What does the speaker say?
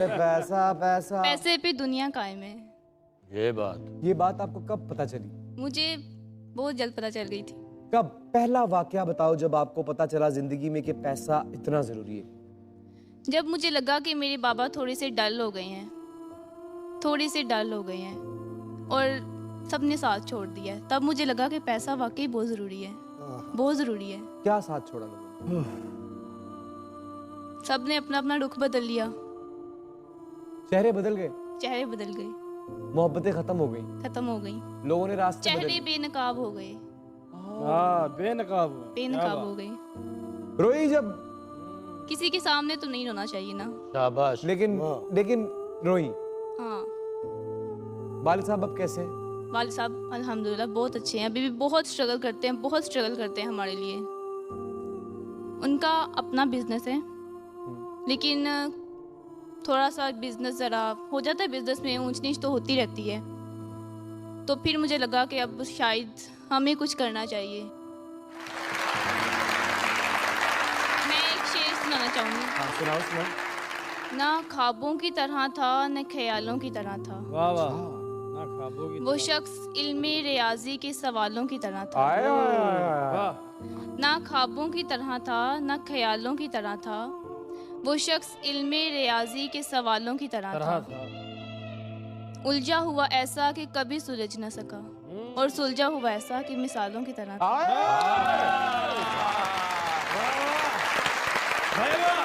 पैसा पैसा। पैसे पे दुनिया कायम है। ये बात आपको कब पता चली? मुझे बहुत जल्द पता चल गई थी। कब? पहला वाकया बताओ जब आपको पता चला जिंदगी में कि पैसा इतना जरूरी है। जब मुझे लगा कि मेरे बाबा थोड़े से डल हो गए हैं, थोड़े से डल हो गए हैं और सबने साथ छोड़ दिया है, तब मुझे लगा कि पैसा वाकई बहुत ज़रूरी है, बहुत ज़रूरी है। क्या साथ छोड़ा लोगों ने? सबने अपना अपना रुख बदल लिया, चेहरे बदल गए, चेहरे बदल गए, मोहब्बतें खत्म हो गई, खत्म हो गई, लोगों ने रास्ते बदल चेहरे लिए। बेनकाब हो गए, बेनकाब बेनकाब हो गए। रोई जब? किसी के सामने तो नहीं रोना चाहिए ना। शाबाश। लेकिन रोई। हाँ, वालिद साहब अब कैसे हैं? वालिद साहब अल्हम्दुलिल्लाह बहुत अच्छे हैं, अभी भी बहुत स्ट्रगल करते हैं, बहुत स्ट्रगल करते हैं हमारे लिए। उनका अपना बिजनेस है, लेकिन थोड़ा सा बिजनेस ज़रा हो जाता है, बिजनेस में ऊंच नीच तो होती रहती है। तो फिर मुझे लगा कि अब शायद हमें कुछ करना चाहिए। मैं एक शेर सुनाना चाहूँगी। हाँ, सुनाओ सुनाओ। ना ख्वाबों की तरह था, न ख्यालों की तरह था, वाह वाह। ना ख्वाबों की वो शख्स इल्मे रियाजी के सवालों की तरह था। आए, आए, आए, आए। वाह। ना ख्वाबों की तरह था, न ख्यालों की तरह था, वो शख्स इल्मे रियाजी के सवालों की तरह था। उलझा हुआ ऐसा कि कभी सुलझ न सका, और सुलझा हुआ ऐसा कि मिसालों की तरह था। आए। वाह।